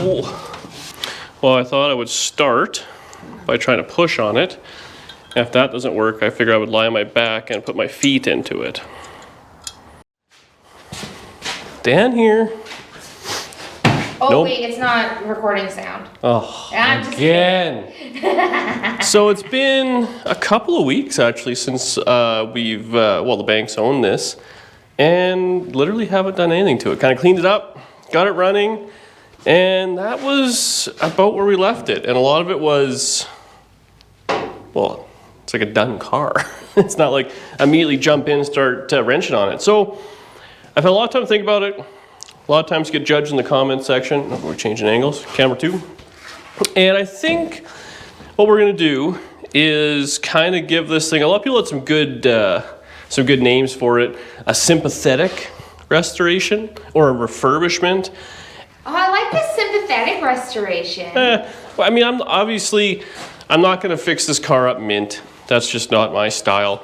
Well, I thought I would start by trying to push on it. If that doesn't work, I figure I would lie on my back and put my feet into it. Dan here. Oh, nope. Wait, it's not recording sound. Oh, I'm again. So it's been a couple of weeks actually since the bank's owned this and literally haven't done anything to it. Kind of cleaned it up, got it running, and that was about where we left it. And a lot of it was, well, it's like a done car. It's not like immediately jump in and start wrenching on it. So I've had a lot of time to think about it. A lot of times get judged in the comments section. We're changing angles, camera 2. And I think what we're gonna do is kind of give this thing, a lot of people had some good names for it. A sympathetic restoration or a refurbishment. Oh, I like the sympathetic restoration. Well, I mean, I'm not gonna fix this car up mint. That's just not my style.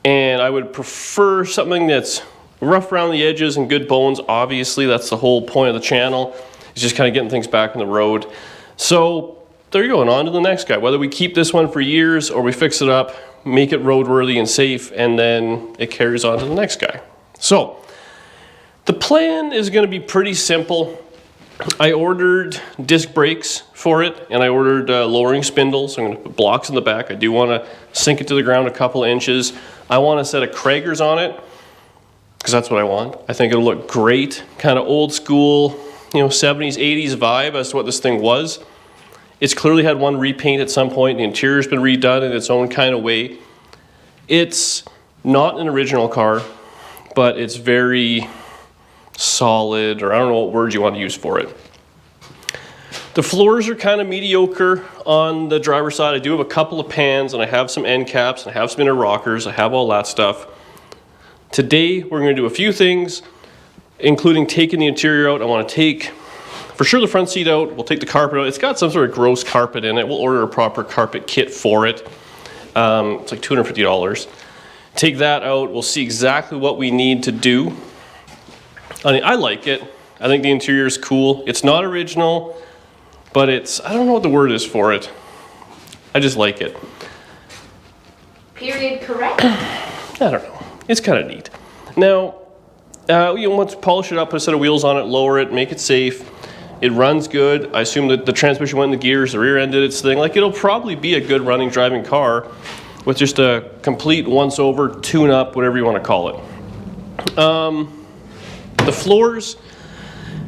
And I would prefer something that's rough around the edges and good bones. Obviously, that's the whole point of the channel. It's just kind of getting things back on the road. So there you go, and on to the next guy. Whether we keep this one for years or we fix it up, make it roadworthy and safe, and then it carries on to the next guy. So the plan is going to be pretty simple. I ordered disc brakes for it, and I ordered lowering spindles. I'm going to put blocks in the back. I do want to sink it to the ground a couple of inches. I want a set of Kragers on it, because that's what I want. I think it'll look great, kind of old school, 70s, 80s vibe as to what this thing was. It's clearly had one repaint at some point. The interior's been redone in its own kind of way. It's not an original car, but it's very solid, or I don't know what word you want to use for it. The floors are kind of mediocre on the driver's side. I do have a couple of pans, and I have some end caps, and I have some inner rockers. I have all that stuff. Today, we're going to do a few things, including taking the interior out. I want to take, for sure, the front seat out. We'll take the carpet out. It's got some sort of gross carpet in it. We'll order a proper carpet kit for it. It's like $250. Take that out. We'll see exactly what we need to do. I mean, I like it. I think the interior is cool. It's not original, but it's, I don't know what the word is for it. I just like it. Period correct? I don't know. It's kind of neat. Now, once you polish it up, put a set of wheels on it, lower it, make it safe. It runs good. I assume that the transmission went in the gears, the rear end did its thing. Like, it'll probably be a good running, driving car with just a complete once-over, tune-up, whatever you want to call it. The floors,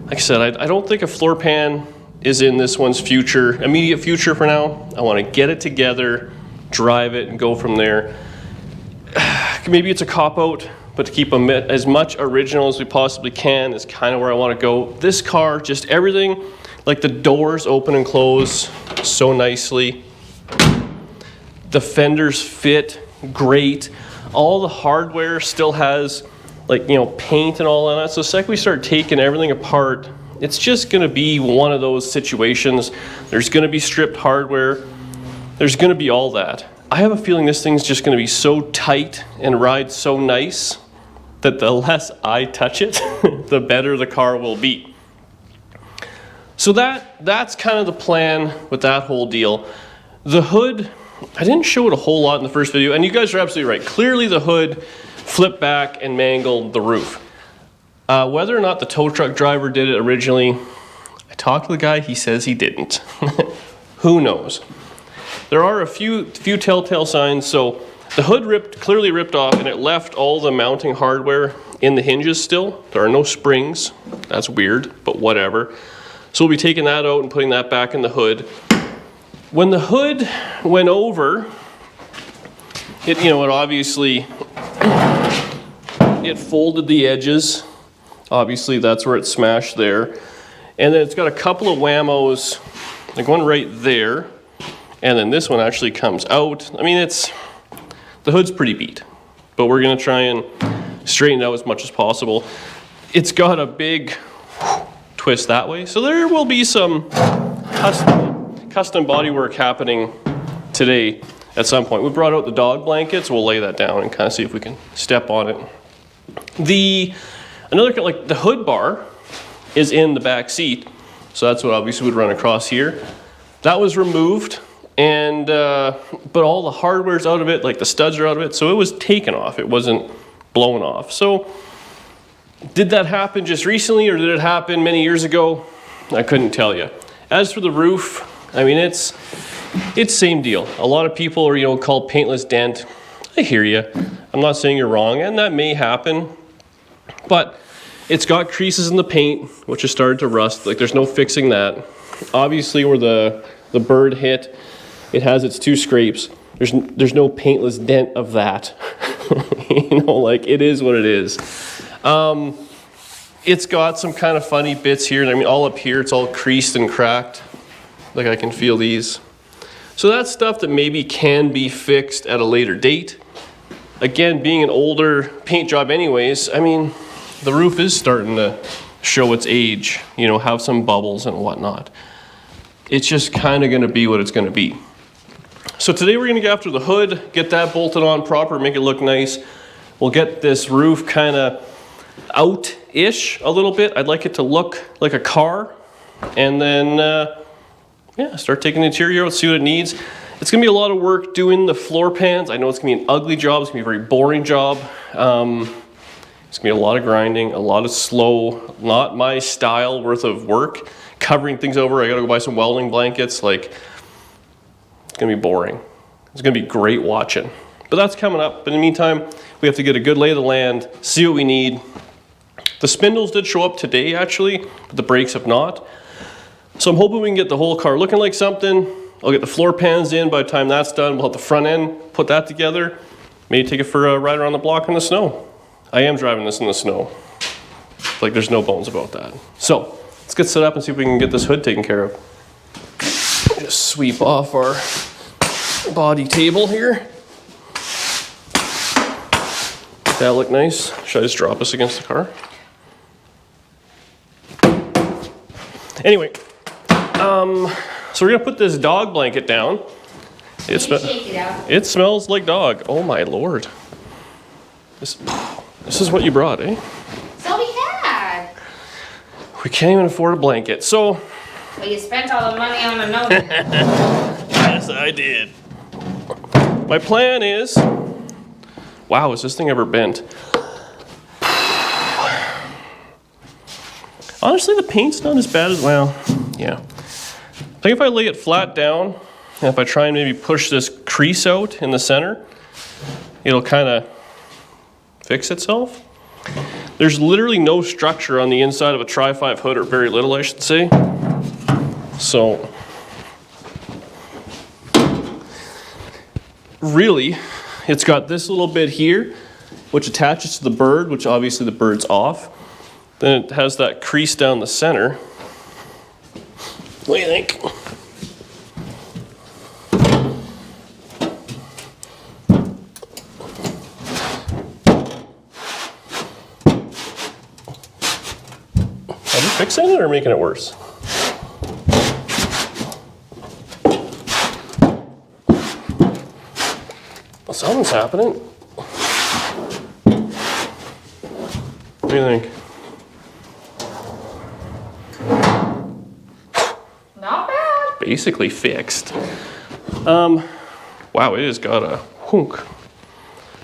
like I said, I don't think a floor pan is in this one's immediate future for now. I want to get it together, drive it, and go from there. Maybe it's a cop-out, but to keep them as much original as we possibly can is kind of where I want to go. This car, just everything, like the doors open and close so nicely. The fenders fit great. All the hardware still has, like, paint and all of that. So the second we start taking everything apart, it's just going to be one of those situations. There's going to be stripped hardware. There's going to be all that. I have a feeling this thing's just going to be so tight and ride so nice that the less I touch it, the better the car will be. So that's kind of the plan with that whole deal. The hood, I didn't show it a whole lot in the first video, and you guys are absolutely right. Clearly the hood flipped back and mangled the roof. Whether or not the tow truck driver did it originally, I talked to the guy, he says he didn't. Who knows? There are a few telltale signs. So the hood clearly ripped off, and it left all the mounting hardware in the hinges still. There are no springs. That's weird, but whatever. So we'll be taking that out and putting that back in the hood. When the hood went over, it obviously, it folded the edges. Obviously, that's where it smashed there. And then it's got a couple of whammos, like one right there. And then this one actually comes out. I mean, the hood's pretty beat, but we're gonna try and straighten it out as much as possible. It's got a big twist that way. So there will be some custom bodywork happening today at some point. We brought out the dog blankets. We'll lay that down and kind of see if we can step on it. Another, like, the hood bar is in the back seat. So that's what obviously would run across here. That was removed, and but all the hardware's out of it, like the studs are out of it, so it was taken off. It wasn't blown off. So did that happen just recently, or did it happen many years ago? I couldn't tell you. As for the roof, I mean, it's same deal. A lot of people are, you know, called paintless dent. I hear you. I'm not saying you're wrong, and that may happen, but it's got creases in the paint, which has started to rust. Like, there's no fixing that. Obviously, where the bird hit, it has its 2 scrapes. There's no paintless dent of that. You know, like, it is what it is. It's got some kind of funny bits here. I mean, all up here, it's all creased and cracked. Like, I can feel these. So that's stuff that maybe can be fixed at a later date. Again, being an older paint job anyways, I mean, the roof is starting to show its age, you know, have some bubbles and whatnot. It's just kind of going to be what it's going to be. So today we're going to go after the hood, get that bolted on proper, make it look nice. We'll get this roof kind of out-ish a little bit. I'd like it to look like a car. And then, yeah, start taking the interior out, see what it needs. It's going to be a lot of work doing the floor pans. I know it's going to be an ugly job. It's going to be a very boring job. It's going to be a lot of grinding, a lot of slow, not my style worth of work. Covering things over. I got to go buy some welding blankets. Like, it's going to be boring. It's going to be great watching. But that's coming up. But in the meantime, we have to get a good lay of the land, see what we need. The spindles did show up today, actually, but the brakes have not. So I'm hoping we can get the whole car looking like something. I'll get the floor pans in by the time that's done. We'll have the front end, put that together. Maybe take it for a ride around the block in the snow. I am driving this in the snow. Like, there's no bones about that. So let's get set up and see if we can get this hood taken care of. Just sweep off our body table here. That look nice. Should I just drop us against the car? Anyway, so we're gonna put this dog blanket down. It smells like dog. Oh my lord. This is what you brought, eh? So we had. We can't even afford a blanket. So. Well, you spent all the money on a note. Yes, I did. My plan is. Wow, is this thing ever bent? Honestly, the paint's not as bad as, well, yeah. I think if I lay it flat down, and if I try and maybe push this crease out in the center, it'll kind of fix itself. There's literally no structure on the inside of a Tri-5 hood, or very little, I should say. So, really, it's got this little bit here, which attaches to the bird, which obviously the bird's off. Then it has that crease down the center. What do you think? Are we fixing it or making it worse? Well, something's happening. What do you think? Not bad. Basically fixed. Wow, it has got a hunk.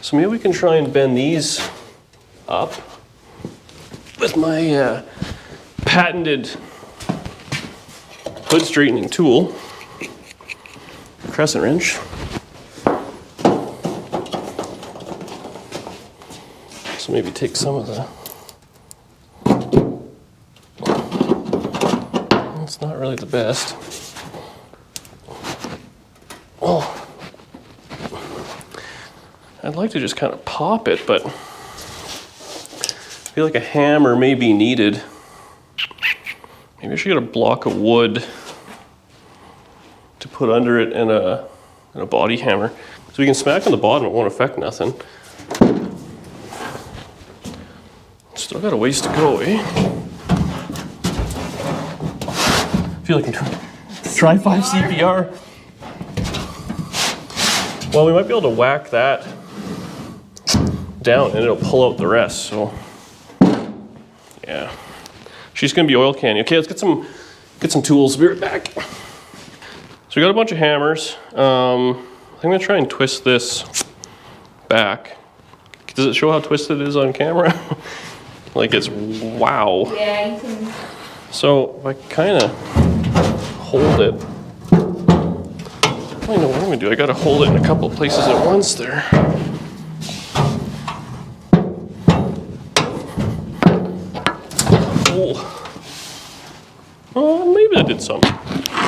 So maybe we can try and bend these up with my patented hood straightening tool, crescent wrench. So maybe take some of the. It's not really the best. Oh, I'd like to just kind of pop it, but I feel like a hammer may be needed. Maybe I should get a block of wood to put under it and a body hammer. So we can smack on the bottom, it won't affect nothing. Still got a ways to go, eh? I feel like I'm trying 5 CPR. Well, we might be able to whack that down and it'll pull out the rest, so yeah. She's gonna be oil canning. Okay, let's get some get some tools, be right back. So we got a bunch of hammers. I'm gonna try and twist this back. Does it show how twisted it is on camera? Like it's, wow. Yeah, you can. So if I kind of hold it, I don't know what I'm gonna do. I gotta hold it in a couple places at once there. Oh, maybe that did something.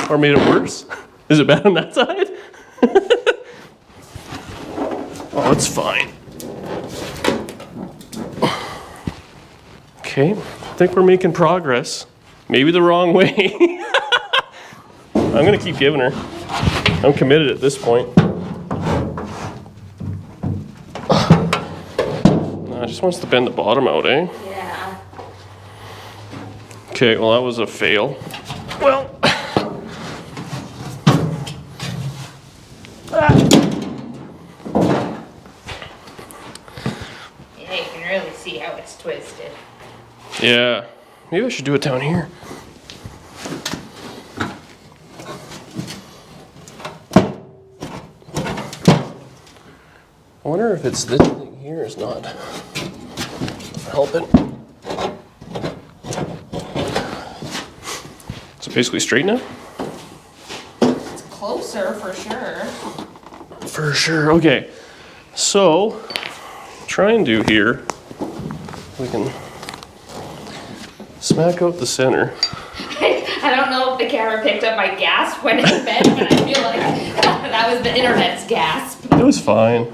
Or made it worse. Is it bad on that side? Oh, it's fine. Okay, I think we're making progress. Maybe the wrong way. I'm gonna keep giving her. I'm committed at this point. No, it just wants to bend the bottom out, eh? Yeah. Okay, well that was a fail. Well. Yeah, you can really see how it's twisted. Yeah, maybe I should do it down here. I wonder if it's this thing here is not helping. So basically straight now? It's closer for sure. For sure, okay. So, try and do here, we can smack out the center. I don't know if the camera picked up my gasp when it bent, but I feel like that was the internet's gasp. It was fine.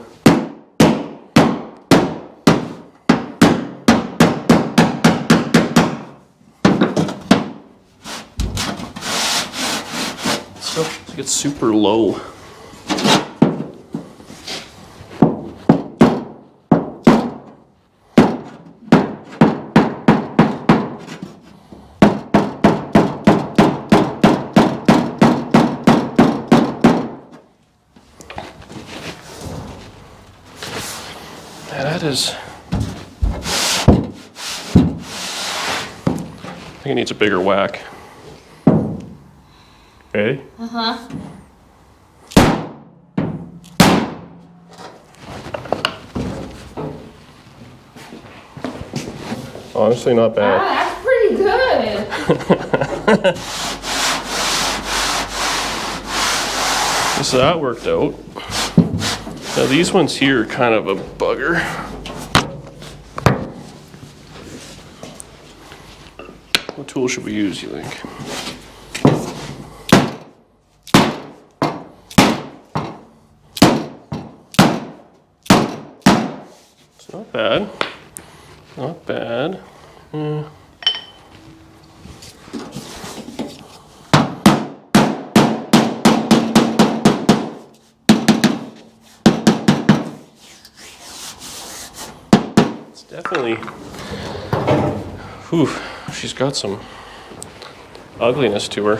Stuff gets super low. Yeah, that is. I think it needs a bigger whack. Ready? Uh-huh. Honestly, not bad. Wow, that's pretty good. So that worked out. Now these ones here are kind of a bugger. What tool should we use, you think? It's not bad. Not bad. It's definitely, whew, she's got some ugliness to her.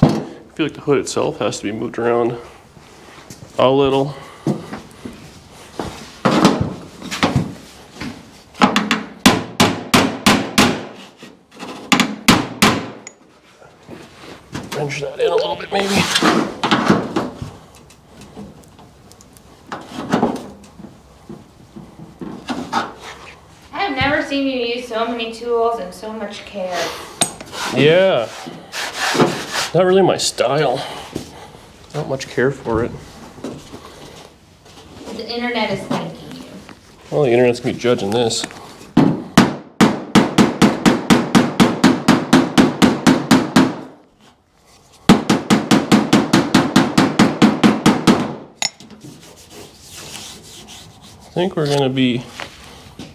I feel like the hood itself has to be moved around a little. Wrench that in a little bit, maybe. I've never seen you use so many tools and so much care. Yeah. Not really my style. Not much care for it. The internet is thanking you. Well, the internet's gonna be judging this. I think we're gonna be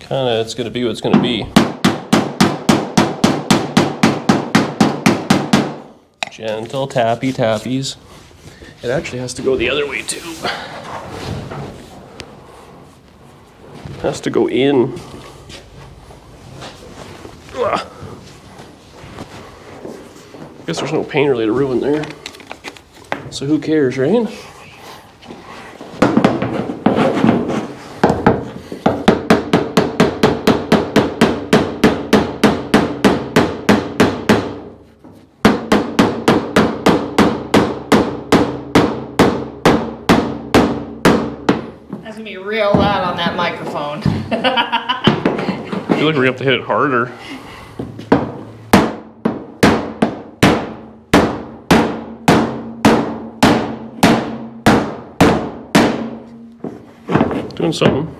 kinda, it's gonna be what it's gonna be. Gentle tappy tappies. It actually has to go the other way too. It has to go in. Ugh. Guess there's no paint really to ruin there. So who cares, right? gonna be real loud on that microphone. I feel like we're gonna have to hit it harder. Doing something.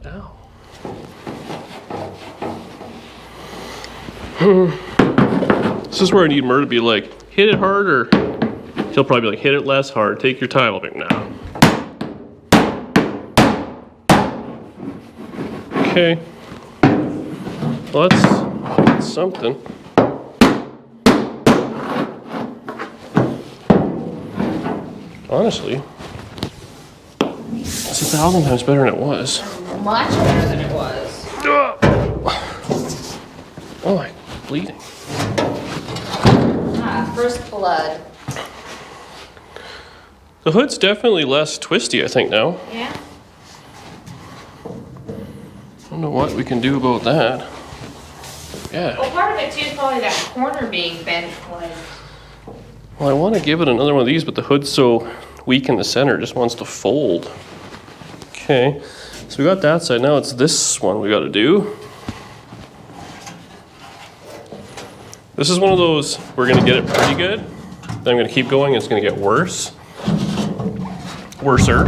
Ow. This is where I need Mur to be like, hit it harder. He'll probably be like, hit it less hard, take your time. I'll be like, nah. Okay. Well, that's something. Honestly, it's 1,000 times better than it was. Much better than it was. Oh, I'm bleeding. Ah, first blood. The hood's definitely less twisty, I think, now. Yeah. I don't know what we can do about that. Yeah. Well, part of it too is probably that corner being bent. Like, Well, I want to give it another one of these, but the hood's so weak in the center, it just wants to fold. Okay, so we got that side. Now it's this one we got to do. This is one of those, we're going to get it pretty good. Then I'm going to keep going, it's going to get worse. Worser.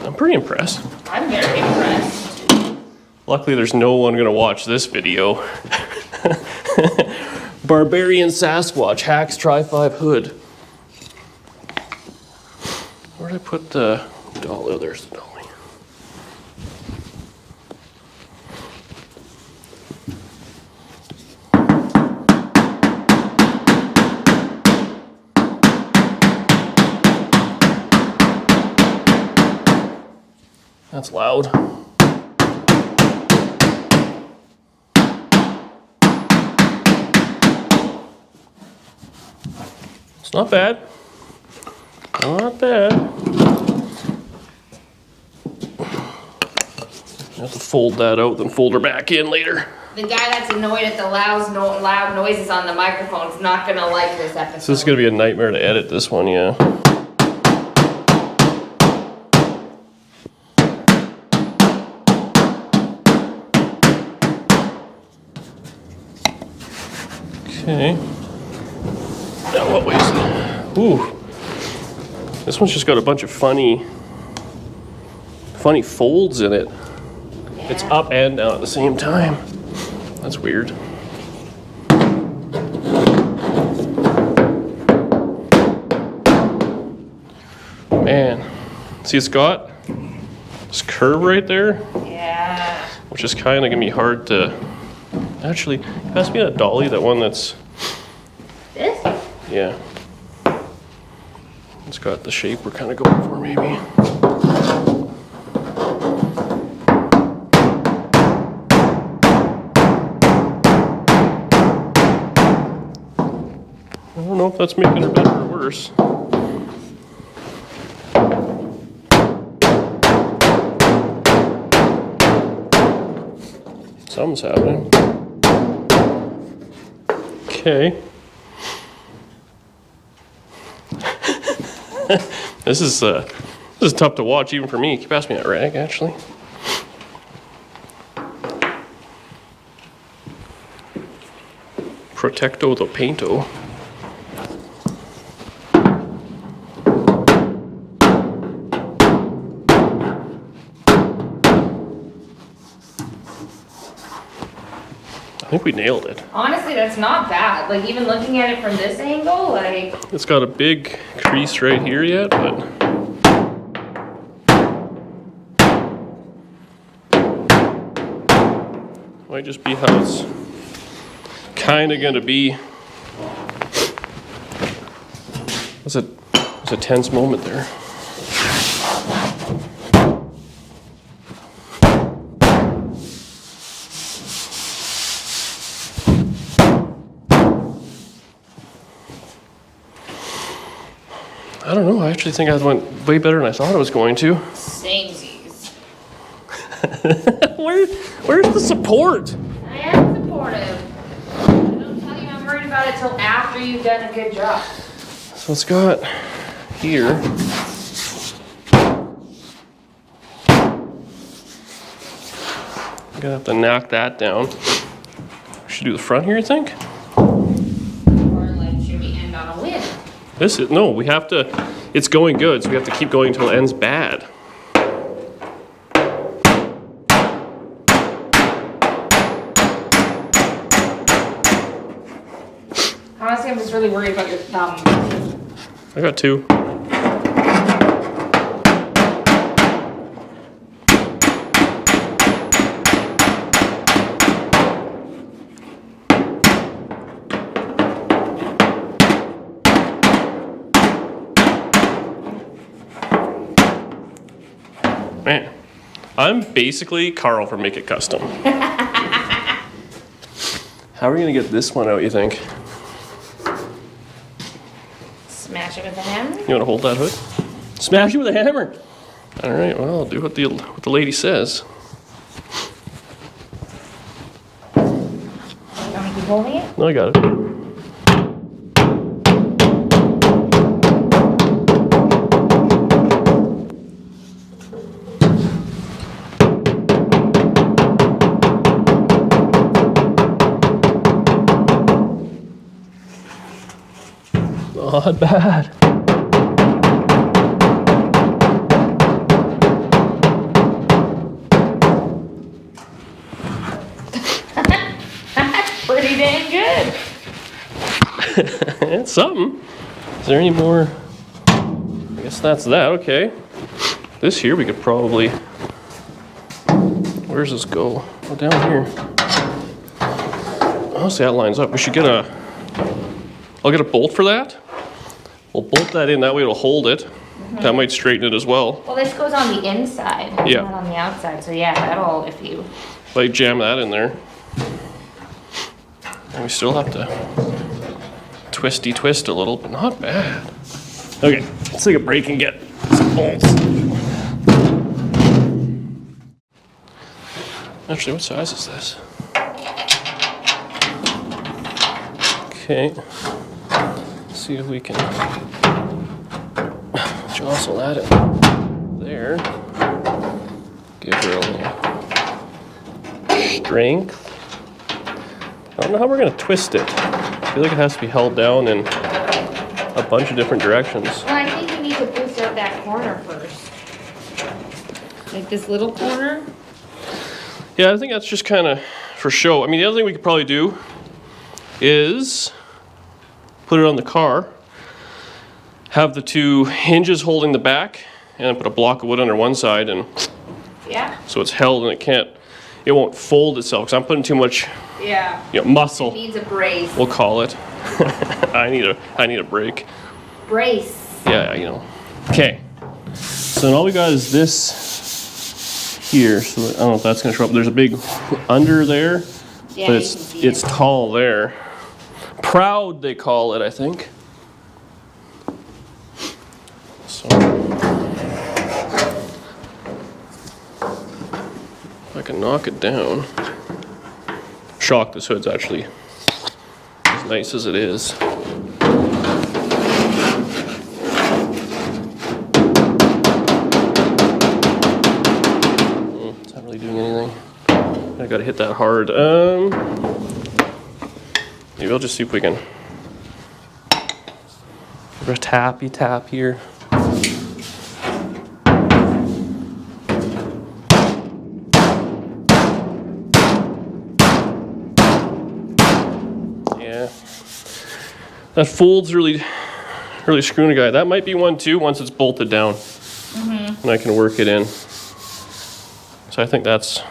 I'm pretty impressed. I'm very impressed. Luckily, there's no one going to watch this video. Barbarian Sasquatch hacks Tri-5 hood. Where did I put the dolly? Oh, there's the dolly. That's loud. It's not bad. Not bad. I have to fold that out, then fold her back in later. The guy that's annoyed at the loud noises on the microphone is not gonna like this episode. So this is gonna be a nightmare to edit this one, yeah. Okay. Now what way is it? Ooh. This one's just got a bunch of funny folds in it. Yeah. It's up and down at the same time. That's weird. Man. See, it's got this curve right there, Yeah. which is kind of gonna be hard to. Actually, pass me that dolly, that one that's. This? Yeah. It's got the shape we're kind of going for, maybe. I don't know if that's making it better or worse. Something's happening. Okay. This is tough to watch even for me. Can you pass me that rag, actually? Protecto the painto. I think we nailed it. Honestly, that's not bad. Like, even looking at it from this angle, like... It's got a big crease right here yet, but... Might just be how it's kind of gonna be. It's a tense moment there. I don't know. I actually think I went way better than I thought I was going to. Samesies. Where's the support? I am supportive. I don't tell you I'm worried about it till after you've done a good job. So it's got here. I'm gonna have to knock that down. Should do the front here, you think? Or like, should we end on a win? This is, no, we have to, it's going good, so we have to keep going until it ends bad. Honestly, I'm just really worried about your thumb. I got two. Man, I'm basically Carl from Make It Custom. How are we gonna get this one out, you think? Smash it with a hammer? You wanna hold that hood? Smash it with a hammer! Alright, well, I'll do what the lady says. You want me to keep holding it? No, I got it. Not bad. That's pretty dang good. It's something. Is there any more? I guess that's that, okay. This here we could probably, where's this go? Oh, down here. Oh, see, that lines up. We should get I'll get a bolt for that. We'll bolt that in, that way it'll hold it. That might straighten it as well. Well, this goes on the inside, Yeah. not on the outside. So yeah, that'll, if you... Like jam that in there. And we still have to twist a little, but not bad. Okay, let's take a break and get some bolts. Actually, what size is this? Okay. Let's see if we can jostle that in there. Give her a little strength. I don't know how we're gonna twist it. I feel like it has to be held down in a bunch of different directions. Well, I think you need to boost out that corner first. Like this little corner. Yeah, I think that's just kind of for show. I mean, the other thing we could probably do is put it on the car, have the two hinges holding the back, and then put a block of wood under one side, and Yeah. so it's held and it won't fold itself, because I'm putting too much Yeah. muscle, Needs a brace. we'll call it. I need a break. Brace. Yeah, you know. Okay. So then all we got is this here. So I don't know if that's gonna show up. There's a big under there, Yeah, but you can see it's tall there. Proud, they call it, I think. So if I can knock it down. Shocked this hood's actually as nice as it is. It's not really doing anything. I gotta hit that hard. Maybe I'll just see if we can give it a tappy tap here. Yeah, that folds really screwing a guy. That might be one too once it's bolted down, and I can work it in. So I think it's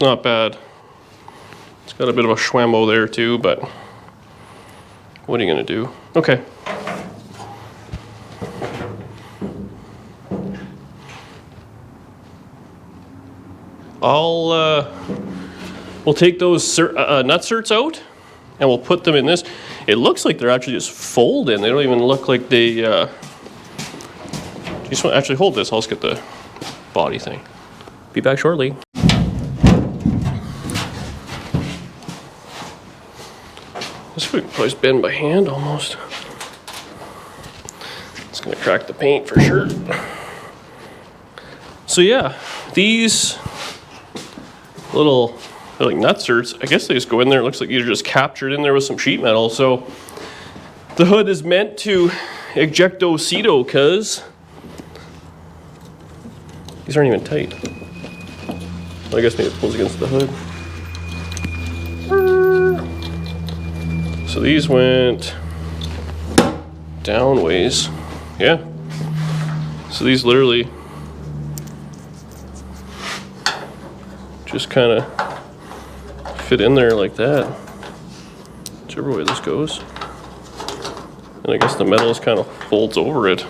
not bad. It's got a bit of a schwammo there too, but what are you gonna do? Okay. We'll take those nutserts out and we'll put them in this. It looks like they're actually just folding. They don't even look like they, you just want to actually hold this. I'll just get the body thing. Be back shortly. This would probably bend by hand almost. It's gonna crack the paint for sure. So yeah, these little, they're like nutserts, I guess they just go in there. It looks like these are just captured in there with some sheet metal. So the hood is meant to ejecto-cedo, cuz these aren't even tight. Well, I guess maybe it pulls against the hood. So these went down ways. Yeah. So these literally just kind of fit in there like that. Whichever way this goes. And I guess the metal just kind of folds over it.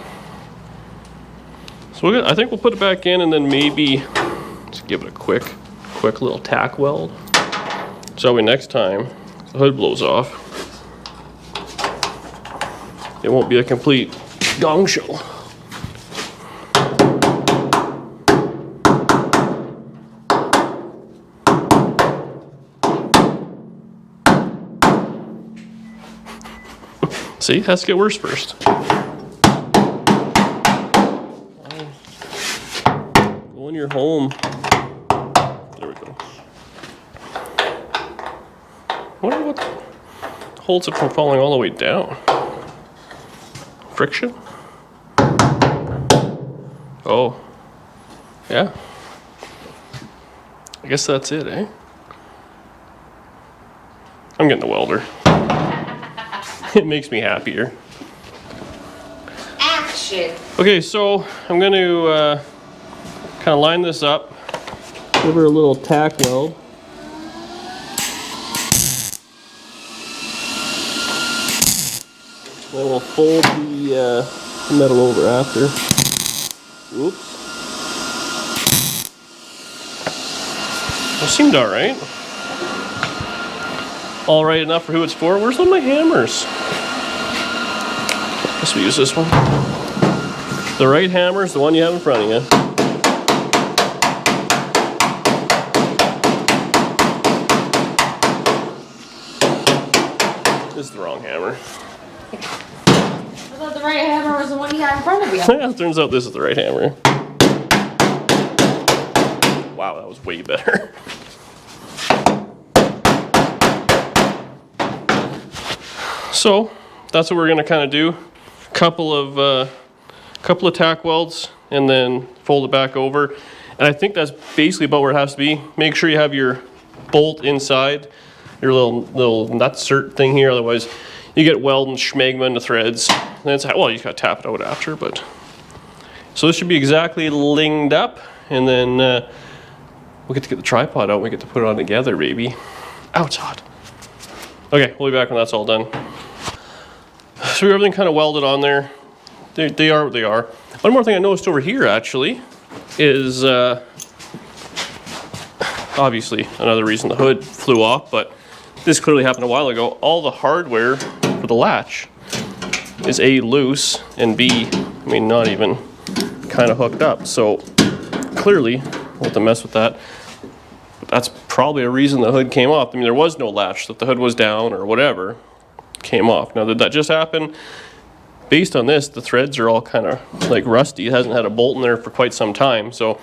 So I think we'll put it back in and then maybe just give it a quick little tack weld. So next time the hood blows off, it won't be a complete gong show. See, it has to get worse first. Go in your home. There we go. Wonder what holds it from falling all the way down. Friction? Oh, yeah. I guess that's it, eh? I'm getting the welder. It makes me happier. Action. Okay, so I'm going to kind of line this up. Give her a little tack weld. Then we'll fold the metal over after. Oops. It seemed alright. Alright enough for who it's for. Where's all my hammers? Guess we use this one. The right hammer is the one you have in front of you. This is the wrong hammer. I thought the right hammer was the one you had in front of you. Yeah, it turns out this is the right hammer. Wow, that was way better. So that's what we're gonna kind of do. Couple of tack welds and then fold it back over. And I think that's basically about where it has to be. Make sure you have your bolt inside, your little nutsert thing here. Otherwise, you get weld and schmegma into threads. And it's, well, you just gotta tap it out after. But so this should be exactly linged up, and then we'll get to get the tripod out. And we get to put it on together, baby. Ow, it's hot. Okay, we'll be back when that's all done. So everything kind of welded on there. They are what they are. One more thing I noticed over here actually is obviously another reason the hood flew off, but this clearly happened a while ago. All the hardware for the latch is A, loose, and B, I mean, not even kind of hooked up. So clearly, we'll have to mess with that. But that's probably a reason the hood came off. I mean, there was no latch, that the hood was down or whatever. Came off. Now, did that just happen? Based on this, the threads are all kind of like rusty. It hasn't had a bolt in there for quite some time. So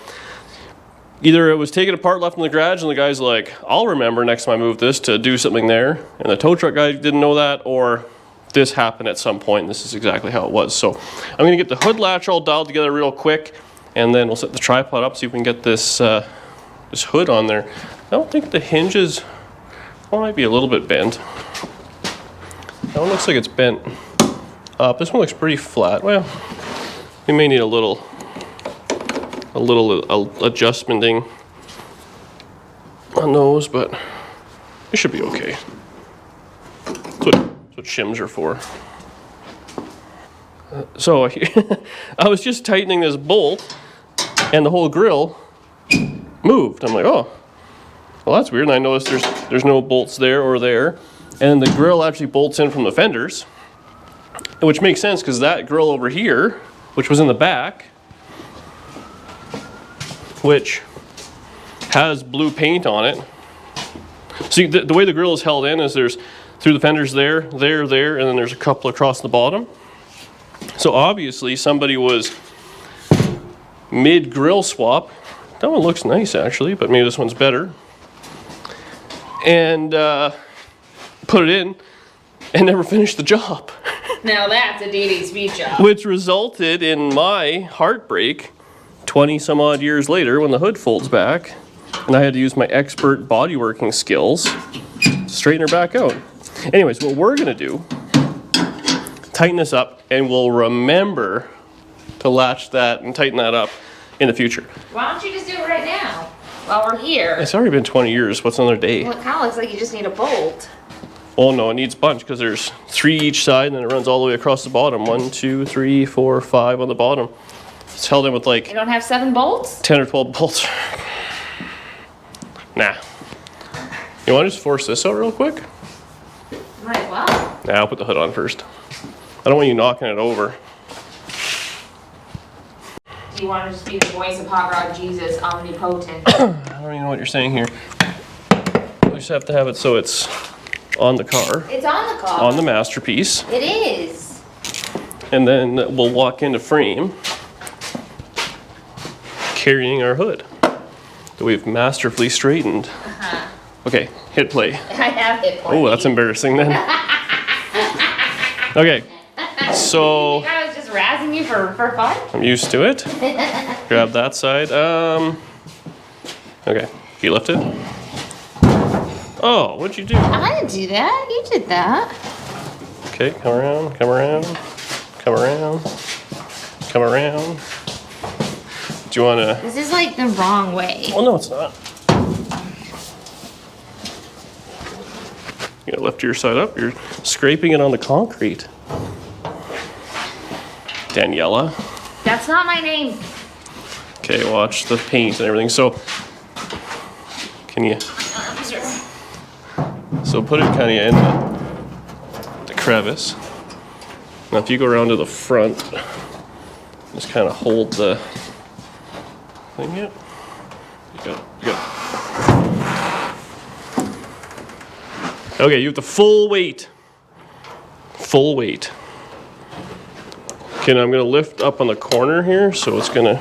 either it was taken apart, left in the garage, and the guy's like, I'll remember next time I move this to do something there, and the tow truck guy didn't know that, or this happened at some point, and this is exactly how it was. So I'm gonna get the hood latch all dialed together real quick, and then we'll set the tripod up, see if we can get this this hood on there. I don't think the hinges, well, might be a little bit bent. That one looks like it's bent up. This one looks pretty flat. Well, we may need a little adjustmenting on those, but it should be okay. That's what shims are for. So I was just tightening this bolt, and the whole grill moved. I'm like, oh, well, that's weird. And I noticed there's no bolts there or there. And the grill actually bolts in from the fenders, which makes sense because that grill over here, which was in the back, which has blue paint on it. See, the way the grill is held in is there's through the fenders there, and then there's a couple across the bottom. So obviously somebody was mid-grill swap. That one looks nice actually, but maybe this one's better. And put it in and never finished the job. Now that's a dating speed job. Which resulted in my heartbreak 20 some odd years later when the hood folds back and I had to use my expert bodyworking skills to straighten her back out. Anyways, what we're gonna do, tighten this up and we'll remember to latch that and tighten that up in the future. Why don't you just do it right now while we're here? It's already been 20 years. What's another day? Well, it kind of looks like you just need a bolt. Oh no, it needs a bunch because there's 3 each side and then it runs all the way across the bottom. 1, 2, 3, 4, 5 on the bottom. It's held in with like You don't have 7 bolts? 10 or 12 bolts. Nah. You want to just force this out real quick? Might as well. Nah, I'll put the hood on first. I don't want you knocking it over. Do you want to just be the voice of Hot Rod Jesus, omnipotent? I don't even know what you're saying here. We just have to have it so it's on the car, It's on the car. on the masterpiece, It is. and then we'll walk into frame carrying our hood that we've masterfully straightened. Uh-huh. Okay, hit play. I have hit points. Oh, that's embarrassing then. Okay, so I was just razzing you for fun? I'm used to it. Grab that side. Okay, can you lift it? Oh, what'd you do? I didn't do that. You did that. Okay, come around, come around, come around, come around. Do you wanna? This is like the wrong way. Oh no, it's not. You gotta lift your side up. You're scraping it on the concrete. Daniela. That's not my name. Okay, watch the paint and everything. So, can you? So put it kind of in the crevice. Now if you go around to the front, just kind of hold the thing yet. You got it. Okay, you have the full weight. Full weight. Okay, now I'm gonna lift up on the corner here, so it's gonna.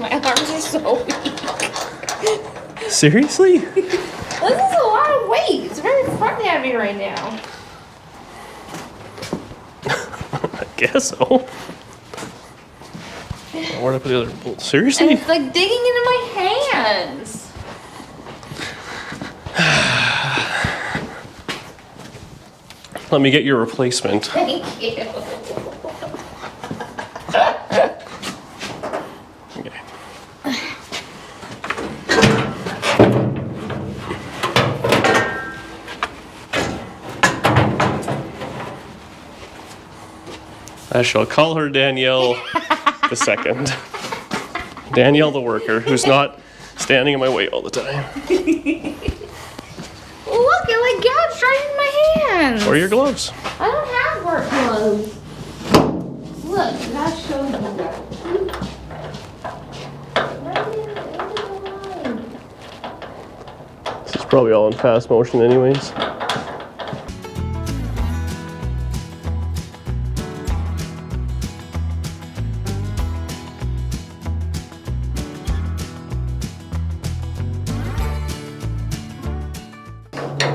My arms are so weak. Seriously? This is a lot of weight. It's very front heavy right now. I guess so. Where'd I put the other bolt? Seriously? And it's like digging into my hands. Let me get your replacement. Thank you. Okay. I shall call her Danielle the second. Danielle the worker, who's not standing in my way all the time. Look, it like gouged right in my hands. Or your gloves. I don't have work clothes. Look, that shows you that. This is probably all in fast motion anyways.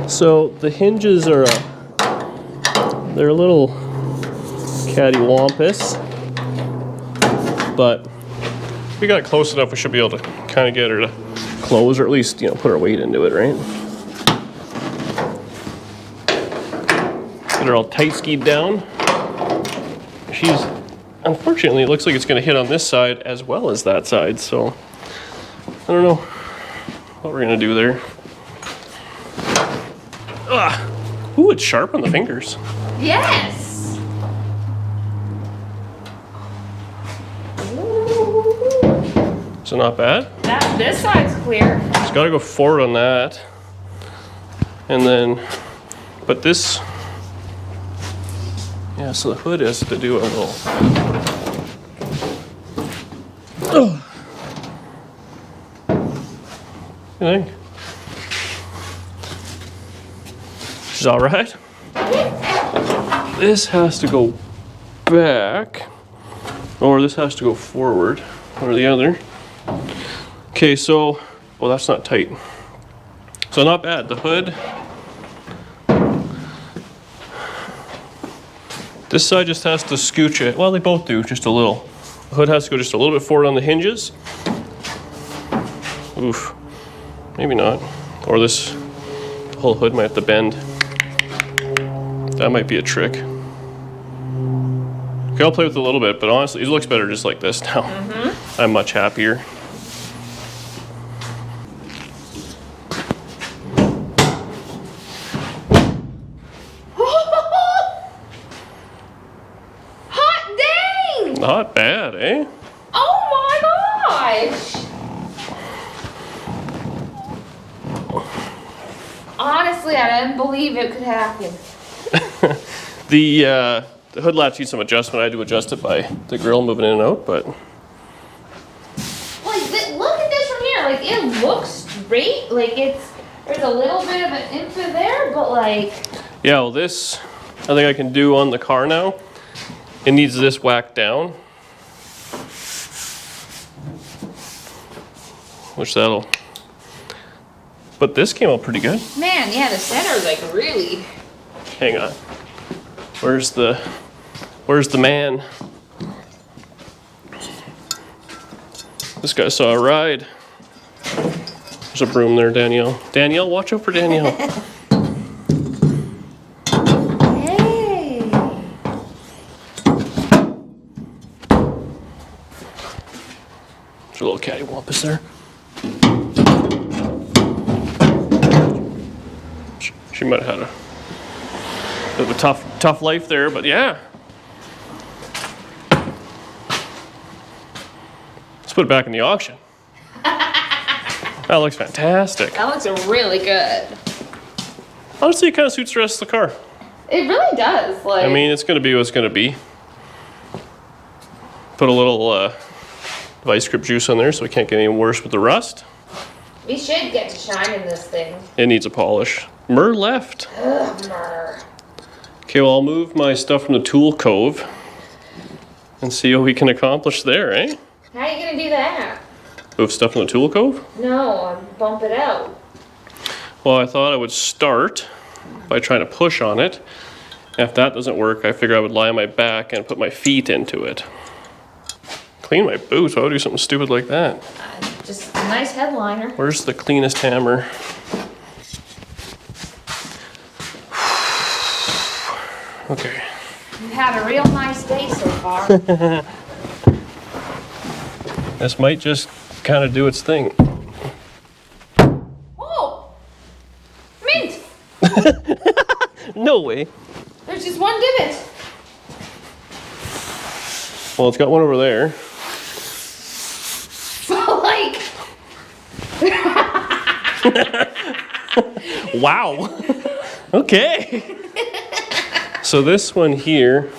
So the hinges are they're a little cattywampus, but if we got close enough, we should be able to kind of get her to close, or at least, you know, put our weight into it, right? Get her all tight skied down. She's, unfortunately, it looks like it's going to hit on this side as well as that side, so I don't know what we're going to do there. Ugh. Ooh, it's sharp on the fingers. Yes. So not bad. This side's clear. Just gotta go forward on that. And then, but this, yeah, so the hood has to do a little. Oh. What do you think? She's all right. This has to go back, or this has to go forward, one or the other. Okay, so, well, that's not tight. So not bad. The hood. This side just has to scooch it. Well, they both do, just a little. The hood has to go just a little bit forward on the hinges. Oof. Maybe not. Or this whole hood might have to bend. That might be a trick. Okay, I'll play with it a little bit, but honestly, it looks better just like this now. Mm-hmm. I'm much happier. Not bad, eh? Oh my gosh! Honestly, I didn't believe it could happen. The hood latch needs some adjustment. I had to adjust it by the grill moving in and out, but... Like, look at this from here. Like, it looks straight. Like, there's a little bit of an input there, but like... Yeah, well, this, I think I can do on the car now. It needs this whacked down. Which that'll... But this came out pretty good. Man, yeah, the center's like really... Hang on. Where's the man? This guy saw a ride. There's a broom there, Danielle. Danielle, watch out for Danielle. Hey! There's a little cattywampus there. She might have had a bit of a tough life there, but yeah. Let's put it back in the auction. That looks fantastic. That looks really good. Honestly, it kind of suits the rest of the car. It really does. Like, I mean, it's going to be what it's going to be. Put a little vice grip juice on there so we can't get any worse with the rust. we should get to shine in this thing. It needs a polish. Myrrh left. Ugh, myrrh. Okay, well, I'll move my stuff from the tool cove and see what we can accomplish there, eh? How are you gonna do that? Move stuff from the tool cove? No, bump it out. Well, I thought I would start by trying to push on it. If that doesn't work, I figure I would lie on my back and put my feet into it. Clean my boots, why would I do something stupid like that? Just a nice headliner. Where's the cleanest hammer? Okay. You've had a real nice day so far. This might just kind of do its thing. Oh! Mint! No way. There's just one divot. Well, it's got one over there. Like... Wow. Okay. So this one here,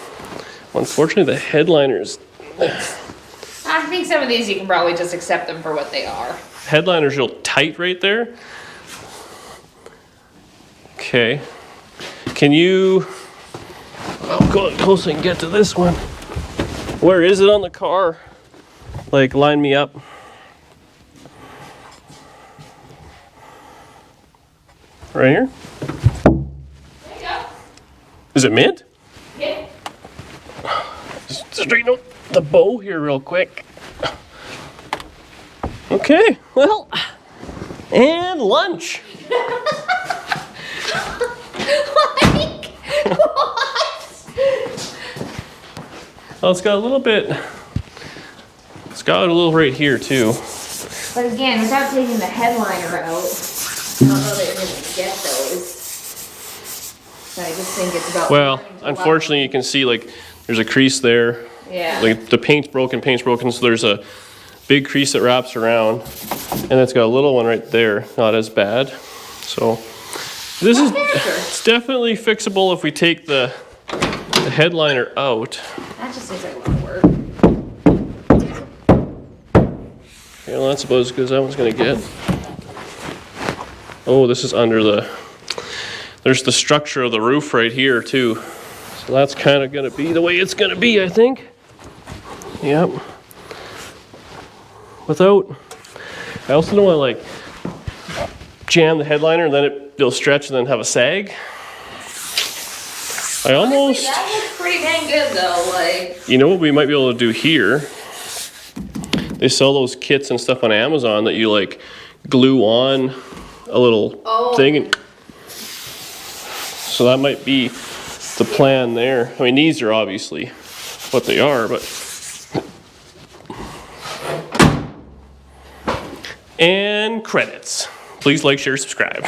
unfortunately the headliners. I think some of these you can probably just accept them for what they are. Headliner's real tight right there. Okay. Can you, I'll go close so I can get to this one. Where is it on the car? Like, line me up. Right here? There you go. Is it mint? Yeah. Just straighten out the bow here real quick. Okay, well, and lunch. Like, what? Well, it's got a little bit, it's got a little right here too. But again, without taking the headliner out, I don't know that you're going to get those. So I just think it's about... Well, unfortunately you can see like there's a crease there. Yeah. Like the paint's broken, so there's a big crease that wraps around, and it's got a little one right there, not as bad. So this is, it's definitely fixable if we take the headliner out. That just seems like a lot of work. Yeah, well, that's about as good as that one's gonna get. Oh, this is under the, there's the structure of the roof right here too. So that's kind of gonna be the way it's gonna be, I think. Yep. Without, I also don't want to like jam the headliner and then it'll stretch and then have a sag. I almost, honestly, that looks pretty dang good though, like. You know what we might be able to do here? They sell those kits and stuff on Amazon that you like glue on a little thing. And so that might be the plan there. I mean, these are obviously what they are, but. And credits. Please like, share, subscribe.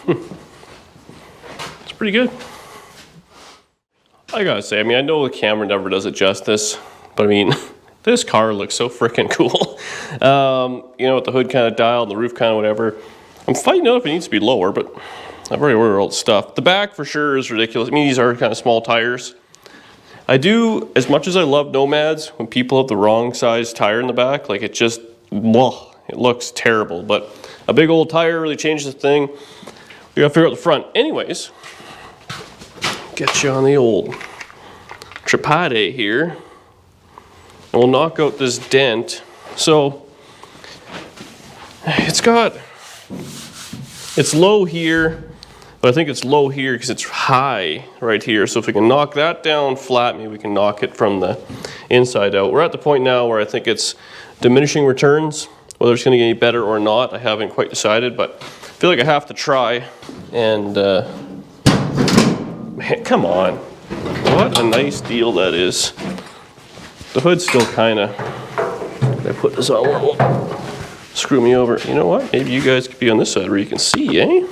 It's pretty good. I gotta say, I mean, I know the camera never does it justice, but I mean, this car looks so freaking cool. You know, with the hood kind of dialed, the roof kind of whatever. I'm fighting out if it needs to be lower, but I've already ordered all the stuff. The back for sure is ridiculous. I mean, these are kind of small tires. I do, as much as I love Nomads, when people have the wrong size tire in the back, like it just, well, it looks terrible. But a big old tire really changes the thing. We gotta figure out the front. Anyways, get you on the old tripod here. And we'll knock out this dent. So, it's low here. But I think it's low here because it's high right here. So if we can knock that down flat, maybe we can knock it from the inside out. We're at the point now where I think it's diminishing returns. Whether it's gonna get any better or not, I haven't quite decided, but I feel like I have to try. And man, come on. What a nice deal that is. The hood's still kinda, I put this on where it won't screw me over. You know what? Maybe you guys could be on this side where you can see, eh?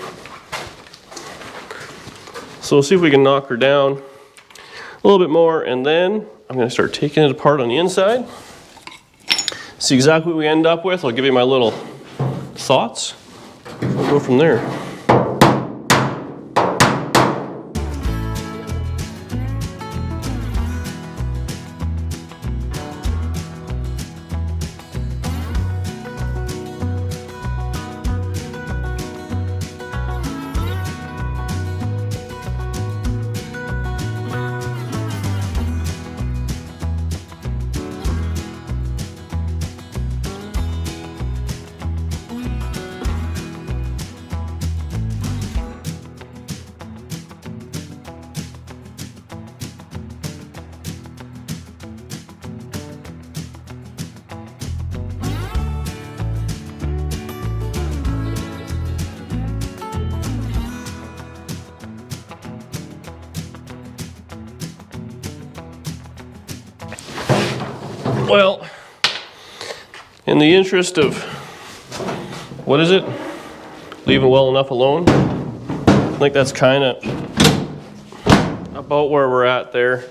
So we'll see if we can knock her down a little bit more, and then I'm gonna start taking it apart on the inside. See exactly what we end up with. I'll give you my little thoughts. We'll go from there. Well, in the interest of, what is it? Leaving well enough alone. I think that's kind of about where we're at there.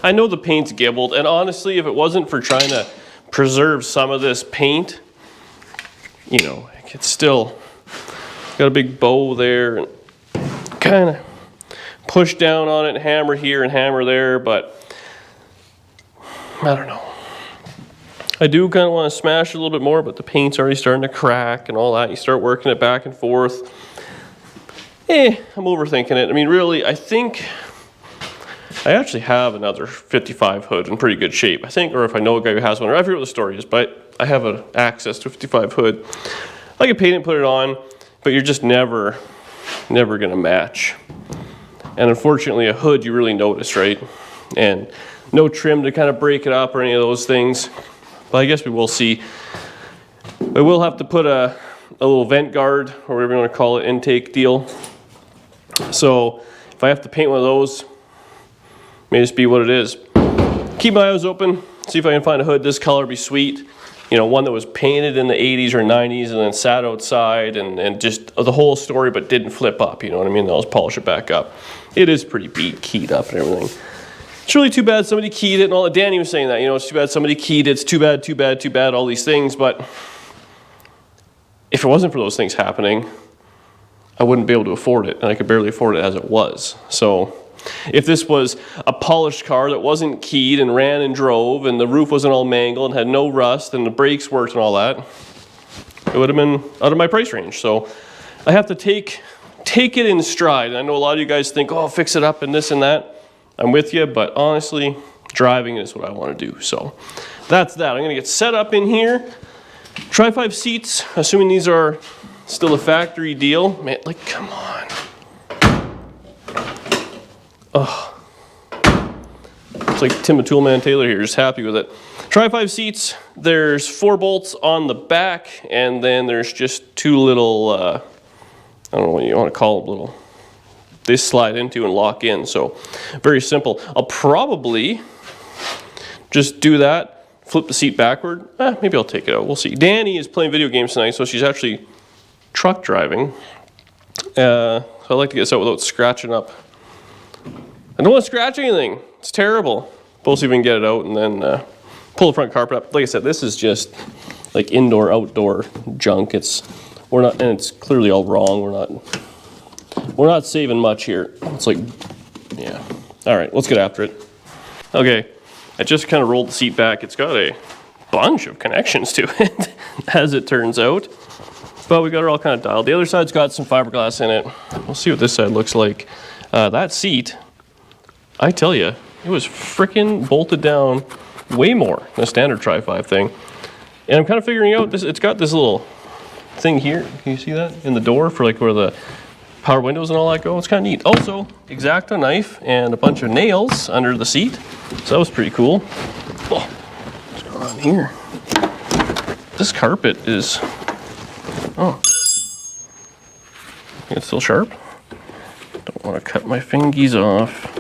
I know the paint's gibbled, and honestly, if it wasn't for trying to preserve some of this paint, you know, it's still got a big bow there, and kind of push down on it, hammer here and hammer there, but I don't know. I do kind of want to smash it a little bit more, but the paint's already starting to crack and all that. You start working it back and forth. I'm overthinking it. I mean, really, I think I actually have another 55 hood in pretty good shape, I think, or if I know a guy who has one, or I forget what the story is, but I have access to a 55 hood. I can paint it and put it on, but you're just never gonna match. And unfortunately, a hood you really notice, right? And no trim to kind of break it up or any of those things. But I guess we will see. I will have to put a little vent guard, or whatever you want to call it, intake deal. So if I have to paint one of those, may just be what it is. Keep my eyes open see if I can find a hood this color, would be sweet. You know, one that was painted in the 80s or 90s and then sat outside and just the whole story but didn't flip up, you know what I mean? I'll just polish it back up. It is pretty beat, keyed up and everything. It's really too bad somebody keyed it and all that. Danny was saying that, you know, it's too bad somebody keyed it, it's too bad, too bad, too bad, all these things, but if it wasn't for those things happening, I wouldn't be able to afford it, and I could barely afford it as it was. So if this was a polished car that wasn't keyed and ran and drove and the roof wasn't all mangled and had no rust and the brakes worked and all that, it would have been out of my price range. So I have to take it in stride. And I know a lot of you guys think, oh, fix it up and this and that. I'm with you, but honestly, driving is what I want to do. So that's that. I'm going to get set up in here. Try 5 seats, assuming these are still a factory deal. Man, like, come on. Oh. It's like Tim the Toolman Taylor here, just happy with it. Try 5 seats. There's 4 bolts on the back, and then there's just 2 little, I don't know what you want to call them, little, they slide into and lock in. So very simple. I'll probably just do that, flip the seat backward. Maybe I'll take it out, we'll see. Danny is playing video games tonight, so she's actually truck driving. So I like to get this out without scratching up. I don't want to scratch anything. It's terrible. We'll see if we can get it out and then pull the front carpet up. Like I said, this is just like indoor, outdoor junk. We're not, and it's clearly all wrong. We're not saving much here. It's like, yeah. All right, let's get after it. Okay, I just kind of rolled the seat back. It's got a bunch of connections to it, as it turns out. But we got it all kind of dialed. The other side's got some fiberglass in it. We'll see what this side looks like. That seat, I tell you, it was freaking bolted down way more than a standard Tri-5 thing. And I'm kind of figuring out, it's got this little thing here. Can you see that? In the door for like where the power windows and all that go. It's kind of neat. Also, X-Acto knife and a bunch of nails under the seat. So that was pretty cool. Oh, what's going on here? This carpet is, oh, it's still sharp. Don't want to cut my fingies off.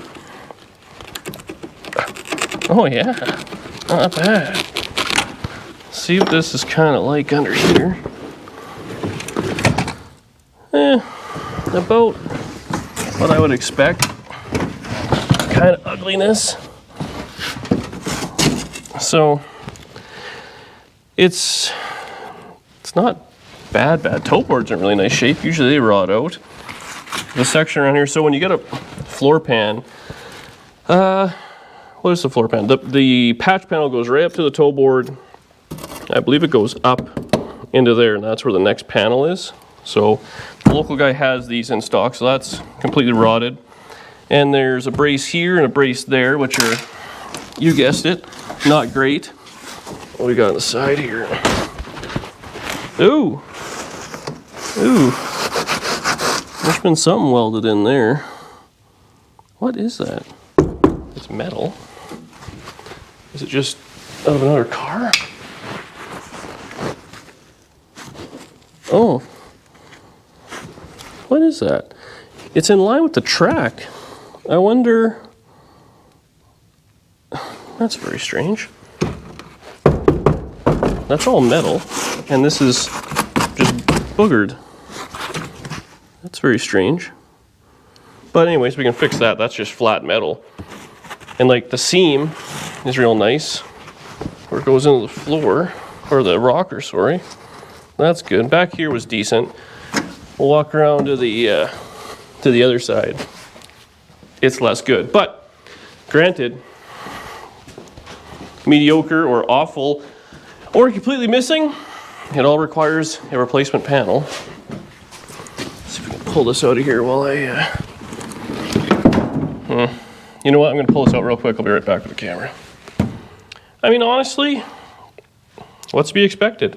Oh yeah, not bad. See what this is kind of like under here. About what I would expect. Kind of ugliness. So it's not bad. Toe boards are in really nice shape. Usually they rot out. The section around here. So when you get a floor pan, what is the floor pan? The patch panel goes right up to the toe board. I believe it goes up into there, and that's where the next panel is. So the local guy has these in stock, so that's completely rotted. And there's a brace here and a brace there, which are, you guessed it, not great. What do we got on the side here? Ooh. There's been something welded in there. What is that? It's metal. Is it just out of another car? Oh. What is that? It's in line with the track. I wonder... That's very strange. That's all metal, and this is just boogered. That's very strange. But anyways, we can fix that. That's just flat metal. And like the seam is real nice, where it goes into the floor, or the rocker, sorry. That's good. Back here was decent. We'll walk around to the other side. It's less good, but granted, mediocre or awful or completely missing, it all requires a replacement panel. Let's see if we can pull this out of here while I, you know what, I'm gonna pull this out real quick. I'll be right back with the camera. I mean, honestly, what's to be expected?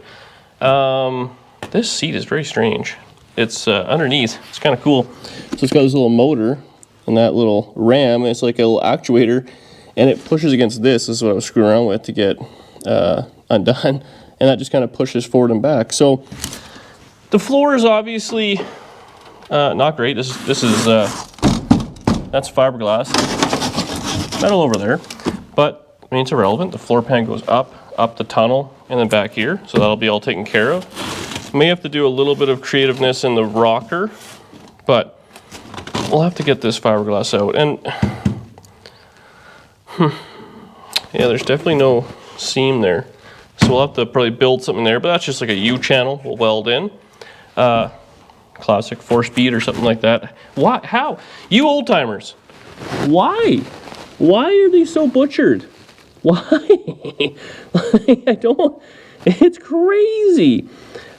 This seat is very strange. It's underneath, it's kind of cool. So it's got this little motor and that little ram, and it's like a little actuator, and it pushes against this. This is what I was screwing around with to get undone, and that just kind of pushes forward and back. So the floor is obviously not great. This is that's fiberglass, metal over there, but I mean, it's irrelevant. The floor pan goes up the tunnel, and then back here. So that'll be all taken care of. May have to do a little bit of creativeness in the rocker, but we'll have to get this fiberglass out. And yeah, there's definitely no seam there. So we'll have to probably build something there, but that's just like a U-channel we'll weld in. Classic 4-speed or something like that. Why? How? You old timers. Why? Why are these so butchered? Why? I don't, it's crazy.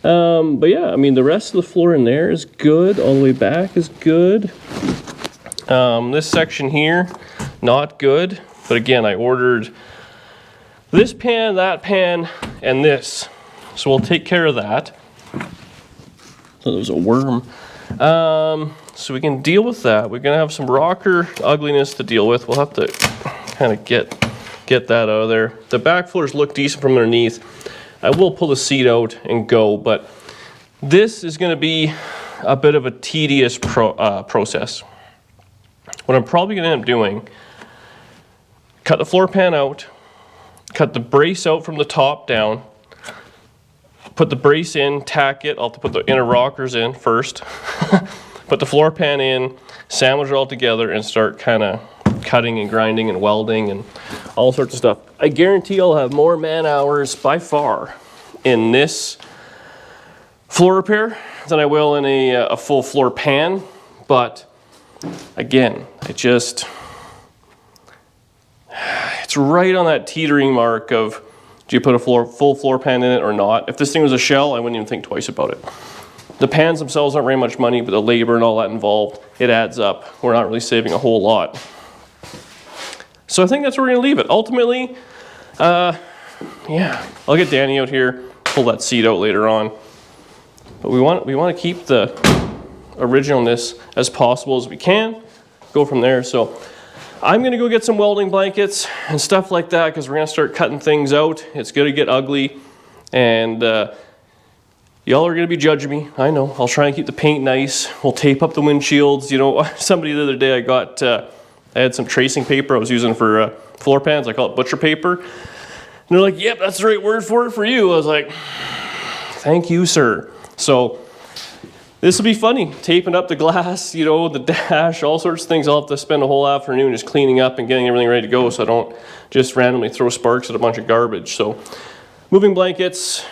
But yeah, I mean, the rest of the floor in there is good. All the way back is good. This section here, not good. But again, I ordered this pan, that pan, and this. So we'll take care of that. So there's a worm. So we can deal with that. We're gonna have some rocker ugliness to deal with. We'll have to kind of get that out of there. The back floors look decent from underneath. I will pull the seat out and go, but this is gonna be a bit of a tedious process. What I'm probably gonna end up doing, cut the floor pan out, cut the brace out from the top down, put the brace in, tack it. I'll have to put the inner rockers in first, put the floor pan in, sandwich it all together, and start kind of cutting and grinding and welding and all sorts of stuff. I guarantee I'll have more man hours by far in this floor repair than I will in a full floor pan. But again, it's right on that teetering mark of, do you put a full floor pan in it or not? If this thing was a shell, I wouldn't even think twice about it. The pans themselves aren't very much money, but the labor and all that involved, it adds up. We're not really saving a whole lot. So I think that's where we're gonna leave it. Ultimately, yeah, I'll get Danny out here, pull that seat out later on. But we want to keep the originalness as possible as we can. Go from there. So I'm gonna go get some welding blankets and stuff like that, because we're gonna start cutting things out. It's gonna get ugly, and y'all are gonna be judging me. I know. I'll try and keep the paint nice. We'll tape up the windshields. You know, somebody the other day I had some tracing paper I was using for floor pans. I call it butcher paper. And they're like, "Yep, that's the right word for it for you." I was like, "Thank you, sir." So this will be funny, taping up the glass, you know, the dash, all sorts of things. I'll have to spend a whole afternoon just cleaning up and getting everything ready to go, so I don't just randomly throw sparks at a bunch of garbage. So moving blankets,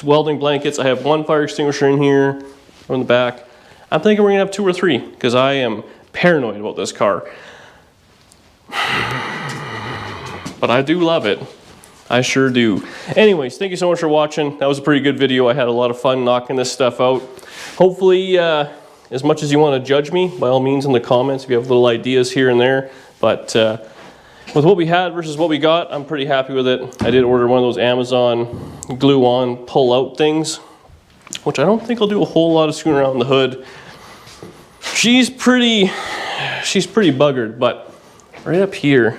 welding blankets. I have one fire extinguisher in here on the back. I'm thinking we're gonna have 2 or 3, because I am paranoid about this car. But I do love it. I sure do. Anyways, thank you so much for watching. That was a pretty good video. I had a lot of fun knocking this stuff out. Hopefully, as much as you want to judge me, by all means in the comments if you have little ideas here and there. But with what we had versus what we got, I'm pretty happy with it. I did order one of those Amazon glue-on pull-out things, which I don't think I'll do a whole lot of screwing around the hood. She's pretty buggered, but right up here,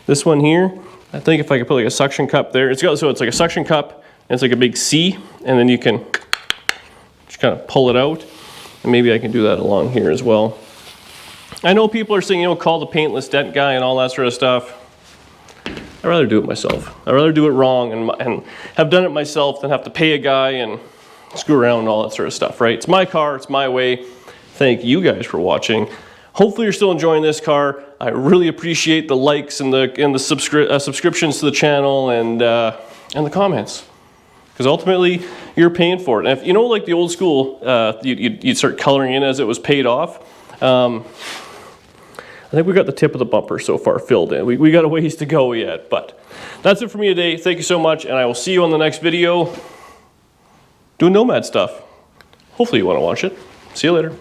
this one here, I think if I could put like a suction cup there, so it's like a suction cup, and it's like a big C, and then you can just kind of pull it out, and maybe I can do that along here as well. I know people are saying, you know, call the Paintless Dent guy and all that sort of stuff. I'd rather do it myself. I'd rather do it wrong and have done it myself than have to pay a guy and screw around and all that sort of stuff, right? It's my car, it's my way. Thank you guys for watching. Hopefully you're still enjoying this car. I really appreciate the likes and the subscriptions to the channel and the comments, because ultimately you're paying for it. And if you know, like the old school, you'd start coloring in as it was paid off. I think we got the tip of the bumper so far filled in. We got a ways to go yet, but that's it for me today. Thank you so much, and I will see you on the next video doing Nomad stuff. Hopefully you want to watch it. See you later.